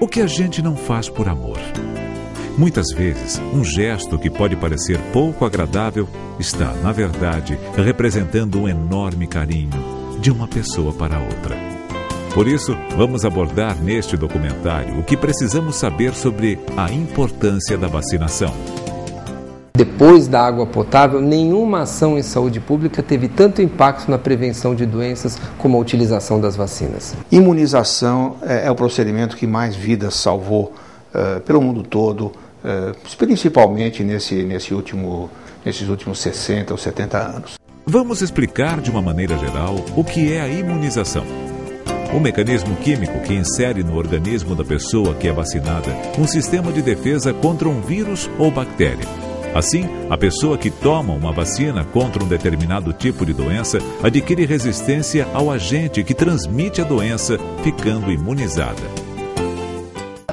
O que a gente não faz por amor? Muitas vezes, um gesto que pode parecer pouco agradável está, na verdade, representando um enorme carinho de uma pessoa para outra. Por isso, vamos abordar neste documentário o que precisamos saber sobre a importância da vacinação. Depois da água potável, nenhuma ação em saúde pública teve tanto impacto na prevenção de doenças como a utilização das vacinas. Imunização é o procedimento que mais vidas salvou pelo mundo todo, principalmente nesses últimos 60 ou 70 anos. Vamos explicar de uma maneira geral o que é a imunização. O mecanismo químico que insere no organismo da pessoa que é vacinada um sistema de defesa contra um vírus ou bactéria. Assim, a pessoa que toma uma vacina contra um determinado tipo de doença adquire resistência ao agente que transmite a doença, ficando imunizada.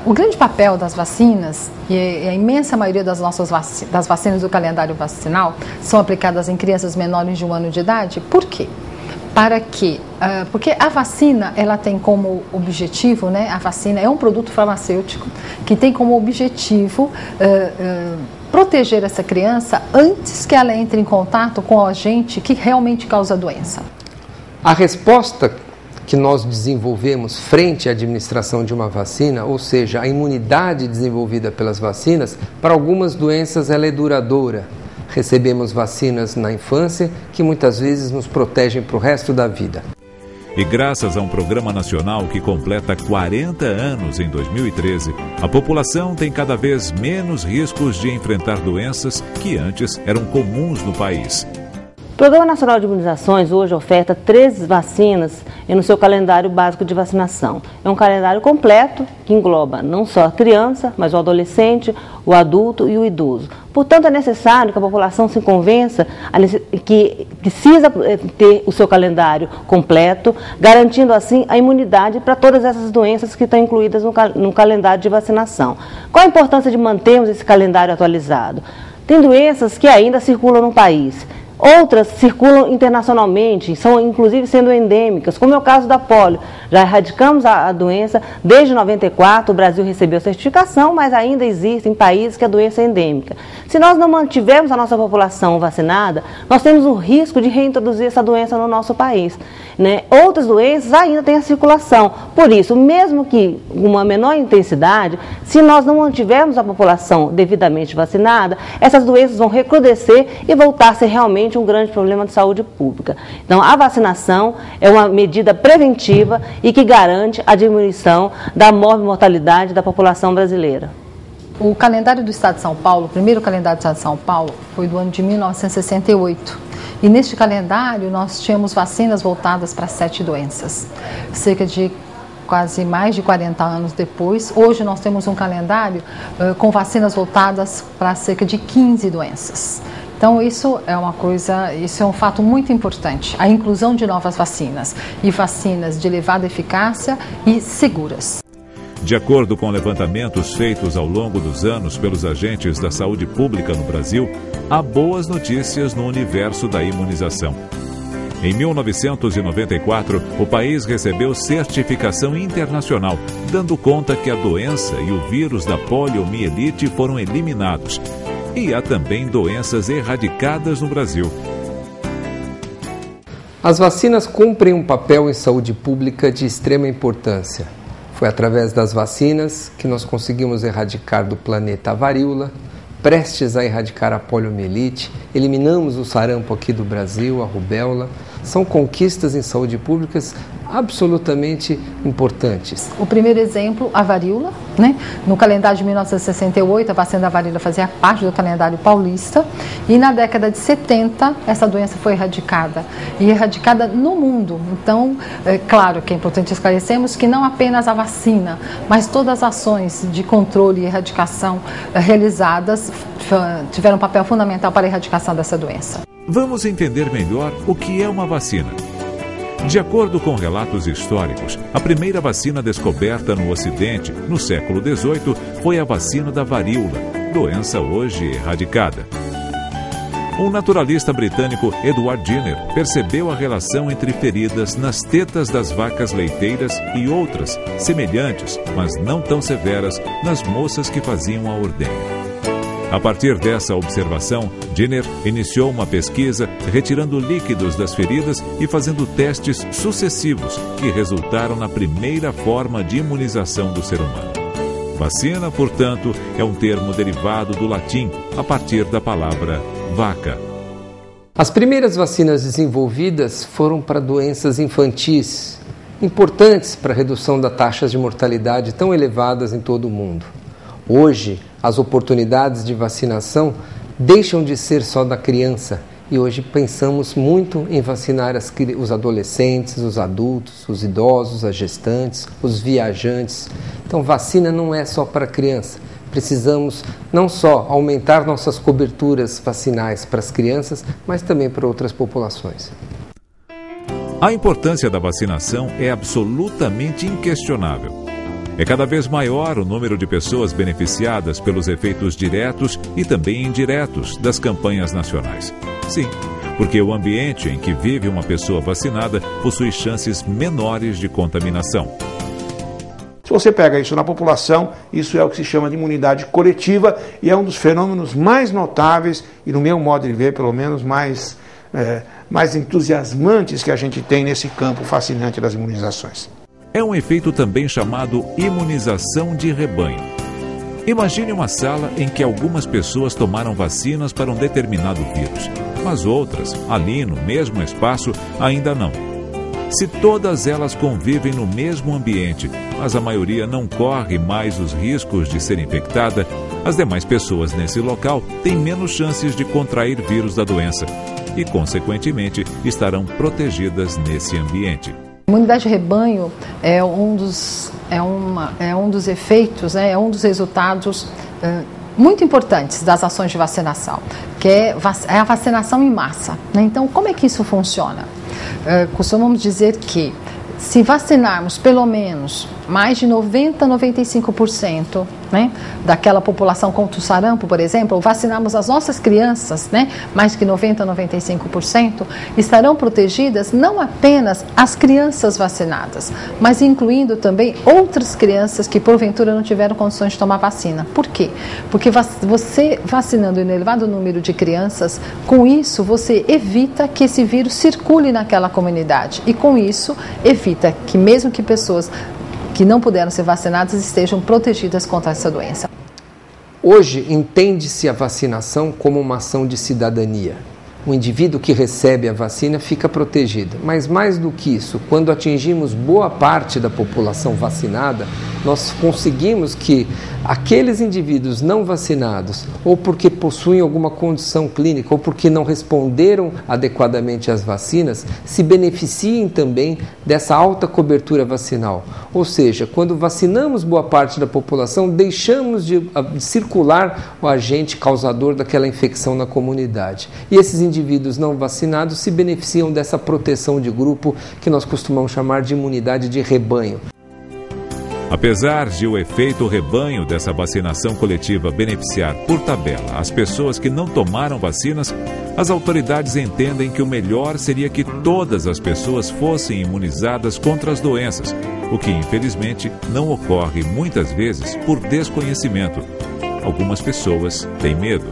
O grande papel das vacinas, e a imensa maioria das vacinas do calendário vacinal, são aplicadas em crianças menores de 1 ano de idade. Por quê? Porque a vacina, ela tem como objetivo, né? A vacina é um produto farmacêutico que tem como objetivo proteger essa criança antes que ela entre em contato com o agente que realmente causa a doença. A resposta que nós desenvolvemos frente à administração de uma vacina, ou seja, a imunidade desenvolvida pelas vacinas, para algumas doenças ela é duradoura. Recebemos vacinas na infância que muitas vezes nos protegem para o resto da vida. E graças a um programa nacional que completa 40 anos em 2013, a população tem cada vez menos riscos de enfrentar doenças que antes eram comuns no país. O Programa Nacional de Imunizações hoje oferta 13 vacinas no seu calendário básico de vacinação. É um calendário completo que engloba não só a criança, mas o adolescente, o adulto e o idoso. Portanto, é necessário que a população se convença que precisa ter o seu calendário completo, garantindo assim a imunidade para todas essas doenças que estão incluídas no calendário de vacinação. Qual a importância de mantermos esse calendário atualizado? Tem doenças que ainda circulam no país. Outras circulam internacionalmente, são inclusive sendo endêmicas, como é o caso da polio. Já erradicamos a doença, desde 94 o Brasil recebeu certificação, mas ainda existem países que a doença é endêmica. Se nós não mantivermos a nossa população vacinada, nós temos o risco de reintroduzir essa doença no nosso país, né? Outras doenças ainda têm a circulação, por isso, mesmo que uma menor intensidade, se nós não mantivermos a população devidamente vacinada, essas doenças vão recrudescer e voltar a ser realmente um grande problema de saúde pública. Então, a vacinação é uma medida preventiva e que garante a diminuição da morbimortalidade da população brasileira. O calendário do Estado de São Paulo, o primeiro calendário do Estado de São Paulo, foi do ano de 1968. E neste calendário nós tínhamos vacinas voltadas para 7 doenças. Cerca de quase mais de 40 anos depois, hoje nós temos um calendário com vacinas voltadas para cerca de 15 doenças. Então isso é um fato muito importante, a inclusão de novas vacinas e vacinas de elevada eficácia e seguras. De acordo com levantamentos feitos ao longo dos anos pelos agentes da saúde pública no Brasil, há boas notícias no universo da imunização. Em 1994, o país recebeu certificação internacional, dando conta que a doença e o vírus da poliomielite foram eliminados. E há também doenças erradicadas no Brasil. As vacinas cumprem um papel em saúde pública de extrema importância. Foi através das vacinas que nós conseguimos erradicar do planeta a varíola, prestes a erradicar a poliomielite, eliminamos o sarampo aqui do Brasil, a rubéola. São conquistas em saúde pública absolutamente importantes. O primeiro exemplo, a varíola, né? No calendário de 1968, a vacina da varíola fazia parte do calendário paulista e na década de 70 essa doença foi erradicada e erradicada no mundo. Então, é claro que é importante esclarecermos que não apenas a vacina, mas todas as ações de controle e erradicação realizadas tiveram um papel fundamental para a erradicação dessa doença. Vamos entender melhor o que é uma vacina. De acordo com relatos históricos, a primeira vacina descoberta no Ocidente, no século XVIII, foi a vacina da varíola, doença hoje erradicada. O naturalista britânico Edward Jenner percebeu a relação entre feridas nas tetas das vacas leiteiras e outras, semelhantes, mas não tão severas, nas moças que faziam a ordenha. A partir dessa observação, Jenner iniciou uma pesquisa retirando líquidos das feridas e fazendo testes sucessivos que resultaram na primeira forma de imunização do ser humano. Vacina, portanto, é um termo derivado do latim, a partir da palavra vaca. As primeiras vacinas desenvolvidas foram para doenças infantis, importantes para a redução das taxas de mortalidade tão elevadas em todo o mundo. Hoje, as oportunidades de vacinação deixam de ser só da criança e hoje pensamos muito em vacinar os adolescentes, os adultos, os idosos, as gestantes, os viajantes. Então, vacina não é só para criança. Precisamos não só aumentar nossas coberturas vacinais para as crianças, mas também para outras populações. A importância da vacinação é absolutamente inquestionável. É cada vez maior o número de pessoas beneficiadas pelos efeitos diretos e também indiretos das campanhas nacionais. Sim, porque o ambiente em que vive uma pessoa vacinada possui chances menores de contaminação. Se você pega isso na população, isso é o que se chama de imunidade coletiva e é um dos fenômenos mais notáveis e, no meu modo de ver, pelo menos mais entusiasmantes que a gente tem nesse campo fascinante das imunizações. É um efeito também chamado imunização de rebanho. Imagine uma sala em que algumas pessoas tomaram vacinas para um determinado vírus, mas outras, ali no mesmo espaço, ainda não. Se todas elas convivem no mesmo ambiente, mas a maioria não corre mais os riscos de ser infectada, as demais pessoas nesse local têm menos chances de contrair vírus da doença e, consequentemente, estarão protegidas nesse ambiente. A imunidade de rebanho é um dos efeitos, é um dos resultados muito importantes das ações de vacinação, que é a vacinação em massa. Então, como é que isso funciona? Costumamos dizer que se vacinarmos pelo menos mais de 90-95% daquela população contra o sarampo, por exemplo, ou vacinarmos as nossas crianças, mais que 90-95%, estarão protegidas não apenas as crianças vacinadas, mas incluindo também outras crianças que porventura não tiveram condições de tomar vacina. Por quê? Porque você vacinando um elevado número de crianças, com isso você evita que esse vírus circule naquela comunidade e com isso evita que mesmo que pessoas que não puderam ser vacinadas estejam protegidas contra essa doença. Hoje, entende-se a vacinação como uma ação de cidadania. O indivíduo que recebe a vacina fica protegido. Mas mais do que isso, quando atingimos boa parte da população vacinada, nós conseguimos que aqueles indivíduos não vacinados, ou porque possuem alguma condição clínica, ou porque não responderam adequadamente às vacinas, se beneficiem também dessa alta cobertura vacinal. Ou seja, quando vacinamos boa parte da população, deixamos de circular o agente causador daquela infecção na comunidade. E esses indivíduos não vacinados se beneficiam dessa proteção de grupo que nós costumamos chamar de imunidade de rebanho. Apesar de o efeito rebanho dessa vacinação coletiva beneficiar por tabela as pessoas que não tomaram vacinas, as autoridades entendem que o melhor seria que todas as pessoas fossem imunizadas contra as doenças, o que infelizmente não ocorre muitas vezes por desconhecimento. Algumas pessoas têm medo.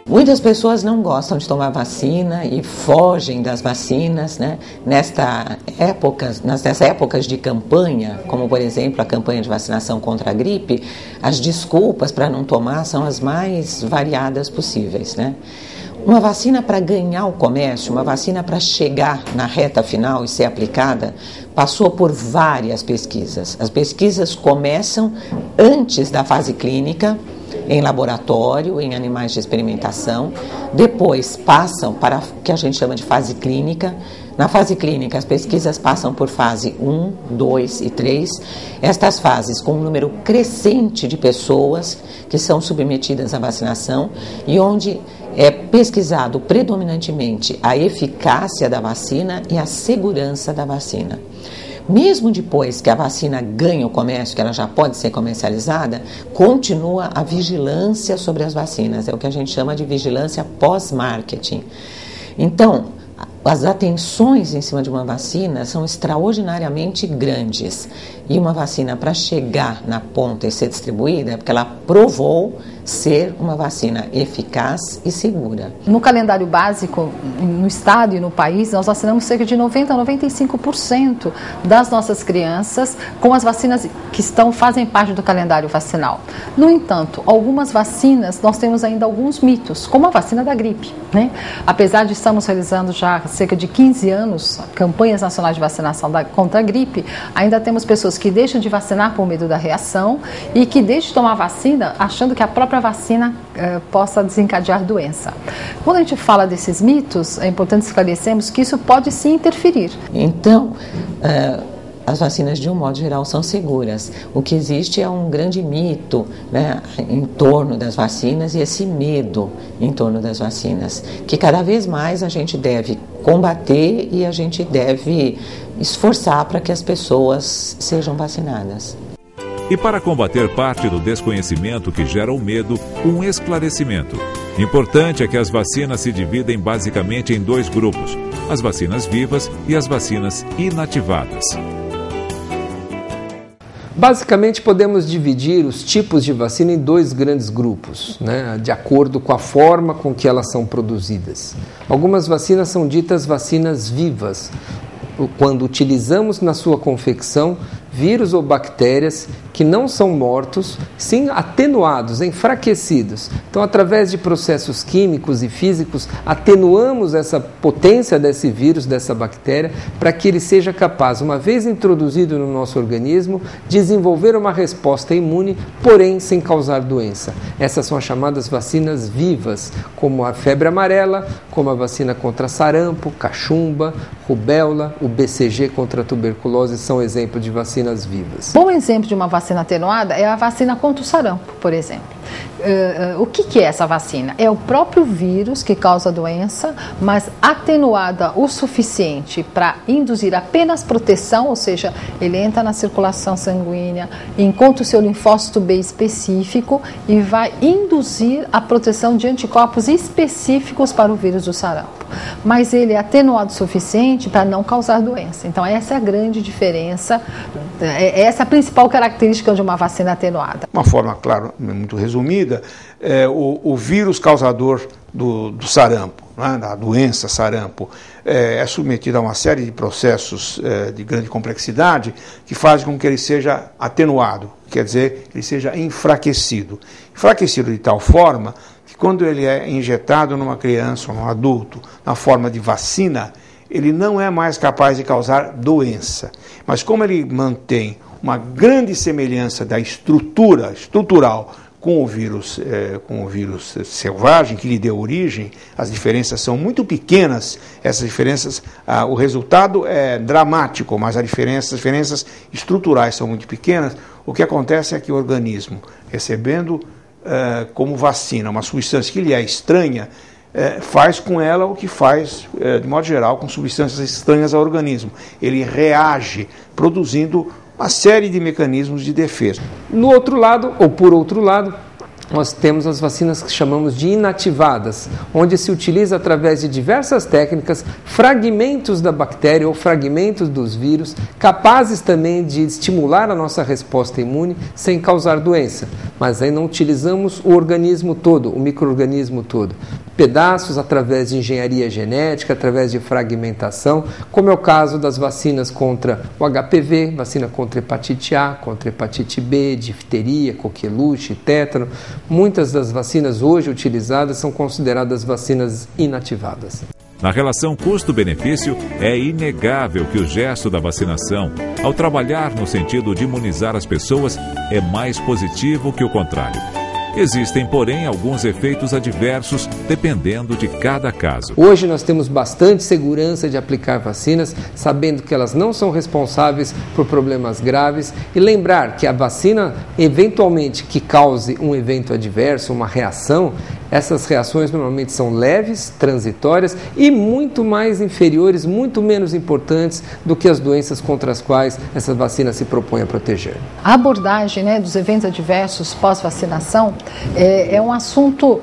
Muitas pessoas não gostam de tomar vacina e fogem das vacinas, nessas épocas de campanha, como por exemplo a campanha de vacinação contra a gripe, as desculpas para não tomar são as mais variadas possíveis, Uma vacina para ganhar o comércio, uma vacina para chegar na reta final e ser aplicada, passou por várias pesquisas. As pesquisas começam antes da fase clínica, em laboratório, em animais de experimentação, depois passam para o que a gente chama de fase clínica. Na fase clínica, as pesquisas passam por fase 1, 2 e 3. Estas fases com um número crescente de pessoas que são submetidas à vacinação e onde é pesquisado predominantemente a eficácia da vacina e a segurança da vacina. Mesmo depois que a vacina ganha o comércio, que ela já pode ser comercializada, continua a vigilância sobre as vacinas, é o que a gente chama de vigilância pós-marketing. Então, as atenções em cima de uma vacina são extraordinariamente grandes. E uma vacina, para chegar na ponta e ser distribuída, é porque ela provou ser uma vacina eficaz e segura. No calendário básico, no estado e no país, nós vacinamos cerca de 90% a 95% das nossas crianças com as vacinas que fazem parte do calendário vacinal. No entanto, algumas vacinas, nós temos ainda alguns mitos, como a vacina da gripe, né? Apesar de estarmos realizando já há cerca de 15 anos campanhas nacionais de vacinação contra a gripe, ainda temos pessoas que deixam de vacinar por medo da reação e que deixam de tomar vacina achando que a própria vacina possa desencadear doença. Quando a gente fala desses mitos, é importante esclarecermos que isso pode sim interferir. Então, as vacinas, de um modo geral, são seguras. O que existe é um grande mito, né, em torno das vacinas e esse medo em torno das vacinas, que cada vez mais a gente deve combater e a gente deve esforçar para que as pessoas sejam vacinadas. E para combater parte do desconhecimento que gera o medo, um esclarecimento. Importante é que as vacinas se dividem basicamente em dois grupos: as vacinas vivas e as vacinas inativadas. Basicamente, podemos dividir os tipos de vacina em dois grandes grupos, né, de acordo com a forma com que elas são produzidas. Algumas vacinas são ditas vacinas vivas, quando utilizamos na sua confecção vírus ou bactérias que não são mortos, sim atenuados, enfraquecidos. Então, através de processos químicos e físicos, atenuamos essa potência desse vírus, dessa bactéria, para que ele seja capaz, uma vez introduzido no nosso organismo, desenvolver uma resposta imune, porém sem causar doença. Essas são as chamadas vacinas vivas, como a febre amarela, como a vacina contra sarampo, cachumba, rubéola, o BCG contra a tuberculose são exemplos de vacinas vivas. Bom exemplo de uma vacina atenuada é a vacina contra o sarampo, por exemplo. O que é essa vacina? É o próprio vírus que causa a doença, mas atenuada o suficiente para induzir apenas proteção, ou seja, ele entra na circulação sanguínea, encontra o seu linfócito B específico e vai induzir a proteção de anticorpos específicos para o vírus do sarampo. Mas ele é atenuado o suficiente para não causar doença. Então, essa é a grande diferença, essa é a principal característica de uma vacina atenuada. Uma forma, claro, muito resumida, o vírus causador do sarampo, né, da doença sarampo, é submetido a uma série de processos de grande complexidade que fazem com que ele seja atenuado, quer dizer, ele seja enfraquecido. Enfraquecido de tal forma que quando ele é injetado numa criança ou num adulto na forma de vacina, ele não é mais capaz de causar doença. Mas como ele mantém uma grande semelhança da estrutural com o vírus selvagem que lhe deu origem, as diferenças são muito pequenas. Essas diferenças, o resultado é dramático, mas as diferenças estruturais são muito pequenas. O que acontece é que o organismo, recebendo como vacina uma substância que lhe é estranha, faz com ela o que faz, de modo geral, com substâncias estranhas ao organismo. Ele reage, produzindo uma série de mecanismos de defesa. No outro lado, ou por outro lado, nós temos as vacinas que chamamos de inativadas, onde se utiliza através de diversas técnicas fragmentos da bactéria ou fragmentos dos vírus, capazes também de estimular a nossa resposta imune sem causar doença. Mas aí não utilizamos o organismo todo, o micro-organismo todo. Pedaços através de engenharia genética, através de fragmentação, como é o caso das vacinas contra o HPV, vacina contra hepatite A, contra hepatite B, difteria, coqueluche, tétano. Muitas das vacinas hoje utilizadas são consideradas vacinas inativadas. Na relação custo-benefício, é inegável que o gesto da vacinação, ao trabalhar no sentido de imunizar as pessoas, é mais positivo que o contrário. Existem, porém, alguns efeitos adversos dependendo de cada caso. Hoje nós temos bastante segurança de aplicar vacinas, sabendo que elas não são responsáveis por problemas graves, e lembrar que a vacina, eventualmente, que cause um evento adverso, uma reação, essas reações normalmente são leves, transitórias e muito mais inferiores, muito menos importantes do que as doenças contra as quais essa vacina se propõe a proteger. A abordagem, né, dos eventos adversos pós-vacinação é um assunto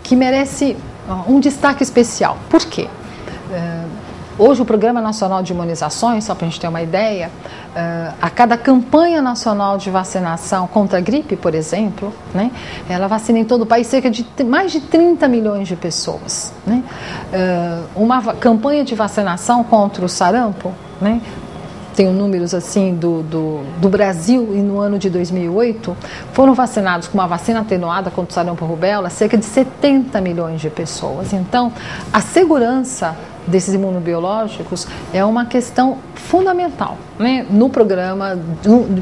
que merece um destaque especial. Por quê? Hoje o Programa Nacional de Imunizações, só para a gente ter uma ideia, a cada campanha nacional de vacinação contra a gripe, por exemplo, né, ela vacina em todo o país cerca de mais de 30 milhões de pessoas. Né? Uma campanha de vacinação contra o sarampo, né, tenho números assim do Brasil, e no ano de 2008 foram vacinados com uma vacina atenuada contra o sarampo e rubéola cerca de 70 milhões de pessoas. Então, a segurança desses imunobiológicos é uma questão fundamental, né,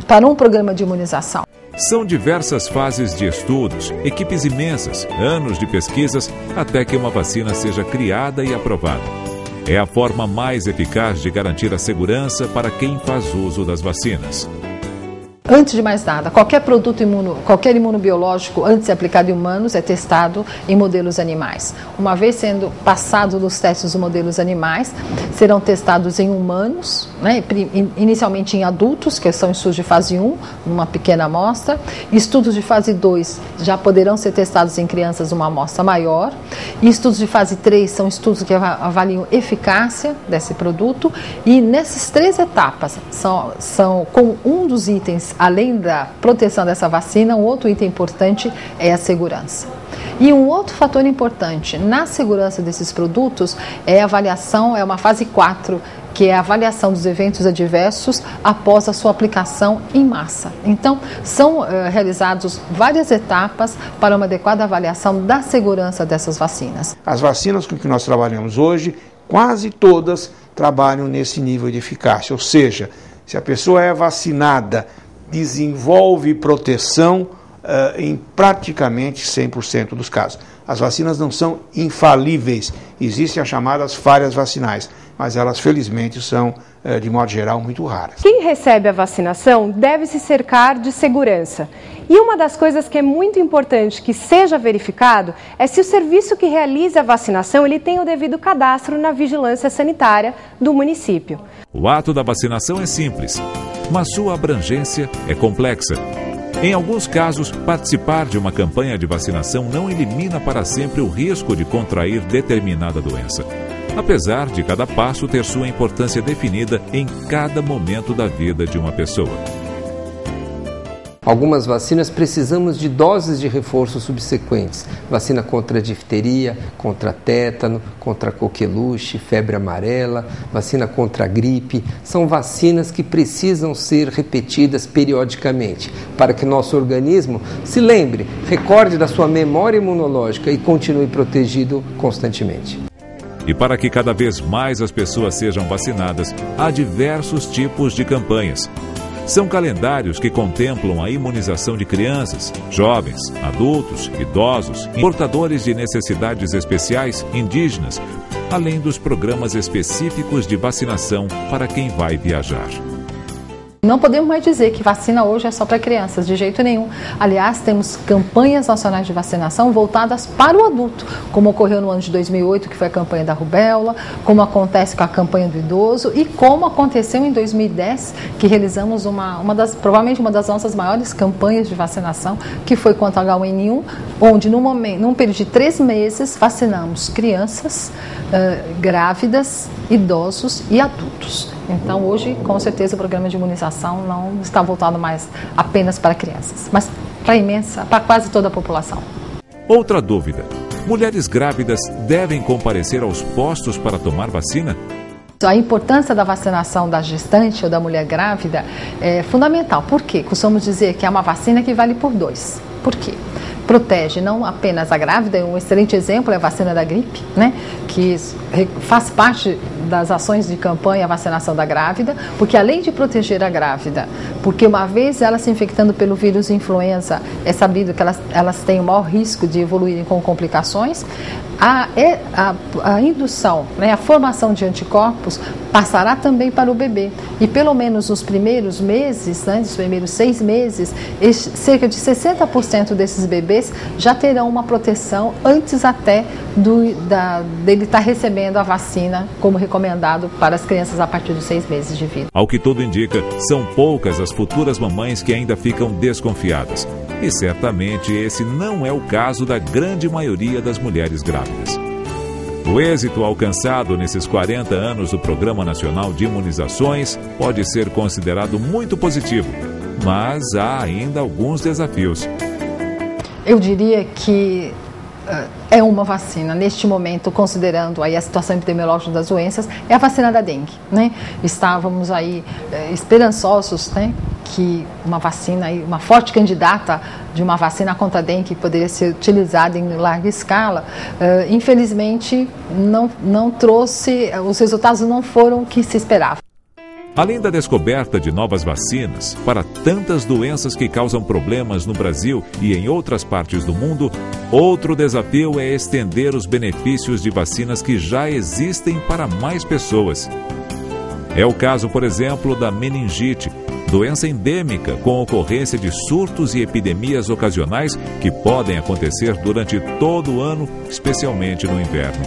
para um programa de imunização. São diversas fases de estudos, equipes imensas, anos de pesquisas, até que uma vacina seja criada e aprovada. É a forma mais eficaz de garantir a segurança para quem faz uso das vacinas. Antes de mais nada, qualquer imunobiológico, antes de ser aplicado em humanos, é testado em modelos animais. Uma vez sendo passado dos testes dos modelos animais, serão testados em humanos, né, inicialmente em adultos, que são estudos de fase 1, numa pequena amostra. Estudos de fase 2 já poderão ser testados em crianças, uma amostra maior. E estudos de fase 3 são estudos que avaliam eficácia desse produto. E nessas 3 etapas, são com um dos itens, além da proteção dessa vacina, um outro item importante é a segurança. E um outro fator importante na segurança desses produtos é a avaliação, é uma fase 4, que é a avaliação dos eventos adversos após a sua aplicação em massa. Então, são realizadas várias etapas para uma adequada avaliação da segurança dessas vacinas. As vacinas com que nós trabalhamos hoje, quase todas trabalham nesse nível de eficácia, ou seja, se a pessoa é vacinada, desenvolve proteção em praticamente 100% dos casos. As vacinas não são infalíveis, existem as chamadas falhas vacinais, mas elas felizmente são, de modo geral, muito raras. Quem recebe a vacinação deve se cercar de segurança. E uma das coisas que é muito importante que seja verificado é se o serviço que realiza a vacinação ele tem o devido cadastro na vigilância sanitária do município. O ato da vacinação é simples, mas sua abrangência é complexa. Em alguns casos, participar de uma campanha de vacinação não elimina para sempre o risco de contrair determinada doença, apesar de cada passo ter sua importância definida em cada momento da vida de uma pessoa. Algumas vacinas precisamos de doses de reforço subsequentes. Vacina contra difteria, contra tétano, contra coqueluche, febre amarela, vacina contra a gripe. São vacinas que precisam ser repetidas periodicamente para que nosso organismo se lembre, recorde da sua memória imunológica e continue protegido constantemente. E para que cada vez mais as pessoas sejam vacinadas, há diversos tipos de campanhas. São calendários que contemplam a imunização de crianças, jovens, adultos, idosos, portadores de necessidades especiais, indígenas, além dos programas específicos de vacinação para quem vai viajar. Não podemos mais dizer que vacina hoje é só para crianças, de jeito nenhum. Aliás, temos campanhas nacionais de vacinação voltadas para o adulto, como ocorreu no ano de 2008, que foi a campanha da rubéola, como acontece com a campanha do idoso e como aconteceu em 2010, que realizamos provavelmente uma das nossas maiores campanhas de vacinação, que foi contra o H1N1, onde num período de 3 meses vacinamos crianças, grávidas, idosos e adultos. Então, hoje, com certeza, o programa de imunização não está voltado mais apenas para crianças, mas para quase toda a população. Outra dúvida: mulheres grávidas devem comparecer aos postos para tomar vacina? A importância da vacinação da gestante ou da mulher grávida é fundamental. Por quê? Costumamos dizer que é uma vacina que vale por 2. Por quê? Protege não apenas a grávida, um excelente exemplo é a vacina da gripe, né? Que faz parte das ações de campanha a vacinação da grávida, porque além de proteger a grávida, porque uma vez ela se infectando pelo vírus influenza, é sabido que elas têm o maior risco de evoluírem com complicações, a indução, né, a formação de anticorpos passará também para o bebê. E pelo menos nos primeiros meses, né, nos primeiros 6 meses, cerca de 60% desses bebês já terão uma proteção antes até dele estar recebendo a vacina como recomendado para as crianças a partir dos 6 meses de vida. Ao que tudo indica, são poucas as futuras mamães que ainda ficam desconfiadas. E certamente esse não é o caso da grande maioria das mulheres grávidas. O êxito alcançado nesses 40 anos do Programa Nacional de Imunizações pode ser considerado muito positivo, mas há ainda alguns desafios. Eu diria que é uma vacina, neste momento, considerando aí a situação epidemiológica das doenças, é a vacina da dengue, né? Estávamos aí esperançosos, né, que uma vacina, uma forte candidata de uma vacina contra a dengue poderia ser utilizada em larga escala. Infelizmente, não trouxe, os resultados não foram o que se esperava. Além da descoberta de novas vacinas para tantas doenças que causam problemas no Brasil e em outras partes do mundo, outro desafio é estender os benefícios de vacinas que já existem para mais pessoas. É o caso, por exemplo, da meningite, doença endêmica com ocorrência de surtos e epidemias ocasionais que podem acontecer durante todo o ano, especialmente no inverno.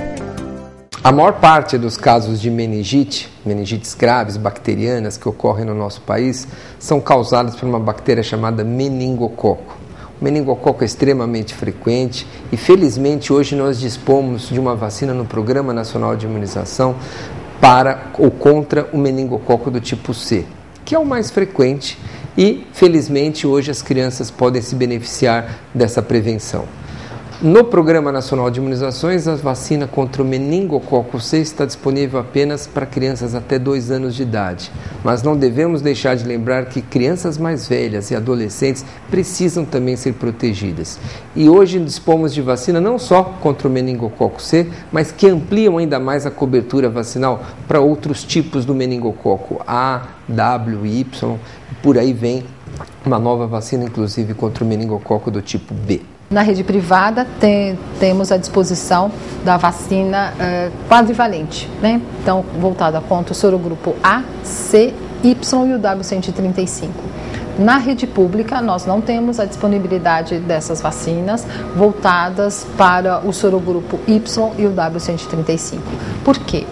A maior parte dos casos de meningites graves bacterianas que ocorrem no nosso país, são causadas por uma bactéria chamada meningococo. O meningococo é extremamente frequente e, felizmente, hoje nós dispomos de uma vacina no Programa Nacional de Imunização para ou contra o meningococo do tipo C, que é o mais frequente e, felizmente, hoje as crianças podem se beneficiar dessa prevenção. No Programa Nacional de Imunizações, a vacina contra o meningococo C está disponível apenas para crianças até 2 anos de idade. Mas não devemos deixar de lembrar que crianças mais velhas e adolescentes precisam também ser protegidas. E hoje dispomos de vacina não só contra o meningococo C, mas que ampliam ainda mais a cobertura vacinal para outros tipos do meningococo A, W, Y, por aí vem uma nova vacina, inclusive contra o meningococo do tipo B. Na rede privada temos à disposição da vacina quadrivalente, né? Então, voltada contra o sorogrupo A, C, Y e o W135. Na rede pública, nós não temos a disponibilidade dessas vacinas voltadas para o sorogrupo Y e o W135. Por quê?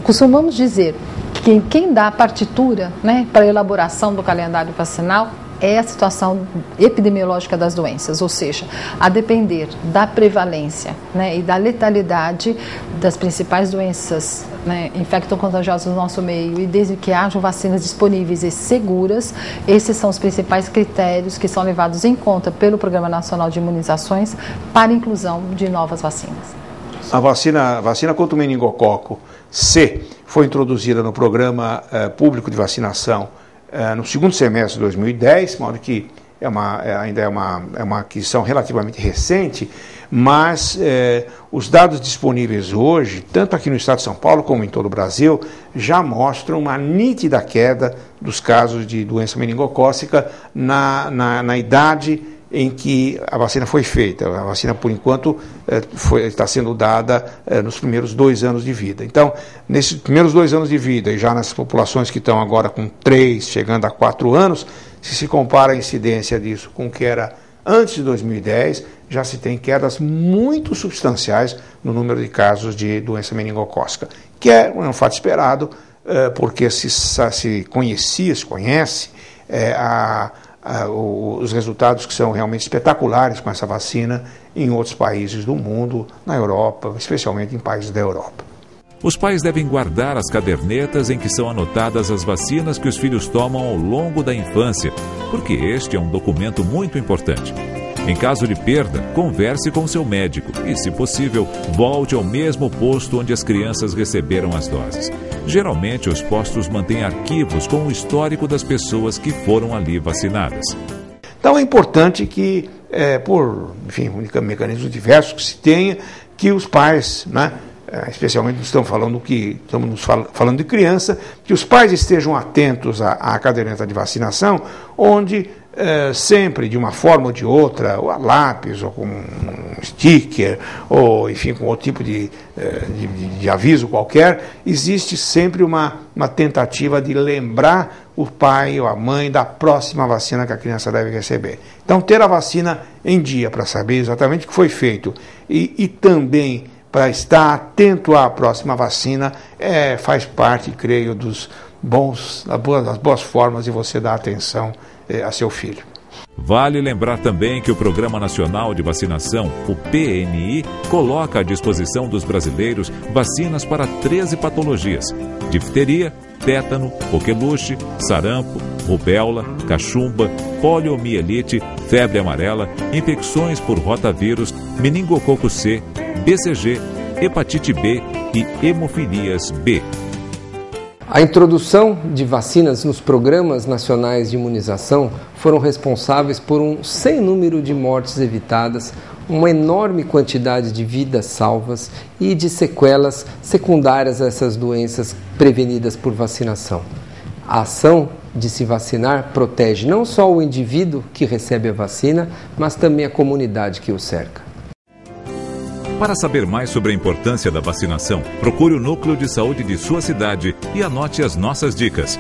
Costumamos dizer que quem dá a partitura, né, para a elaboração do calendário vacinal é a situação epidemiológica das doenças, ou seja, a depender da prevalência, né, e da letalidade das principais doenças, né, infecto-contagiosas no nosso meio, e desde que hajam vacinas disponíveis e seguras, esses são os principais critérios que são levados em conta pelo Programa Nacional de Imunizações para a inclusão de novas vacinas. A vacina contra o meningococo C foi introduzida no Programa Público de Vacinação no segundo semestre de 2010, de modo que ainda é uma aquisição relativamente recente, mas os dados disponíveis hoje, tanto aqui no estado de São Paulo como em todo o Brasil, já mostram uma nítida queda dos casos de doença meningocócica na idade em que a vacina foi feita. A vacina, por enquanto, está sendo dada nos primeiros 2 anos de vida. Então, nesses primeiros 2 anos de vida, e já nas populações que estão agora com 3, chegando a 4 anos, se compara a incidência disso com o que era antes de 2010, já se tem quedas muito substanciais no número de casos de doença meningocócica, que é um fato esperado, porque se conhece os resultados que são realmente espetaculares com essa vacina em outros países do mundo, na Europa, especialmente em países da Europa. Os pais devem guardar as cadernetas em que são anotadas as vacinas que os filhos tomam ao longo da infância, porque este é um documento muito importante. Em caso de perda, converse com seu médico e, se possível, volte ao mesmo posto onde as crianças receberam as doses. Geralmente, os postos mantêm arquivos com o histórico das pessoas que foram ali vacinadas. Então, é importante que, por mecanismos diversos que se tenha, que os pais, né, especialmente estamos falando de criança, que os pais estejam atentos à caderneta de vacinação, onde sempre, de uma forma ou de outra, ou a lápis, ou com um sticker, ou enfim, com outro tipo de aviso qualquer, existe sempre uma tentativa de lembrar o pai ou a mãe da próxima vacina que a criança deve receber. Então, ter a vacina em dia para saber exatamente o que foi feito e também para estar atento à próxima vacina faz parte, creio, das boas formas de você dar atenção a seu filho. Vale lembrar também que o Programa Nacional de Vacinação, o PNI, coloca à disposição dos brasileiros vacinas para 13 patologias: difteria, tétano, coqueluche, sarampo, rubéola, cachumba, poliomielite, febre amarela, infecções por rotavírus, meningococo C, BCG, hepatite B e hemofilias B. A introdução de vacinas nos programas nacionais de imunização foram responsáveis por um sem número de mortes evitadas, uma enorme quantidade de vidas salvas e de sequelas secundárias a essas doenças prevenidas por vacinação. A ação de se vacinar protege não só o indivíduo que recebe a vacina, mas também a comunidade que o cerca. Para saber mais sobre a importância da vacinação, procure o Núcleo de Saúde de sua cidade e anote as nossas dicas.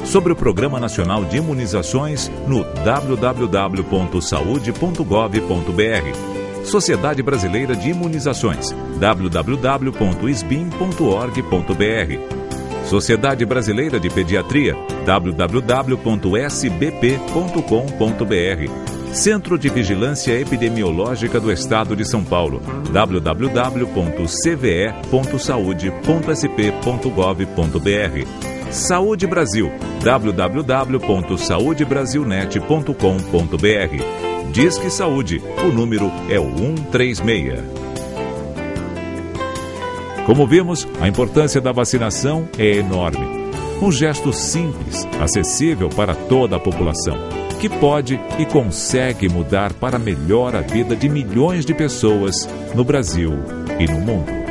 Sobre o Programa Nacional de Imunizações no www.saude.gov.br. Sociedade Brasileira de Imunizações, www.isbim.org.br. Sociedade Brasileira de Pediatria, www.sbp.com.br. Centro de Vigilância Epidemiológica do Estado de São Paulo, www.cve.saude.sp.gov.br. Saúde Brasil, www.saudebrasilnet.com.br. Disque Saúde, o número é o 136. Como vimos, a importância da vacinação é enorme. Um gesto simples, acessível para toda a população, que pode e consegue mudar para melhor a vida de milhões de pessoas no Brasil e no mundo.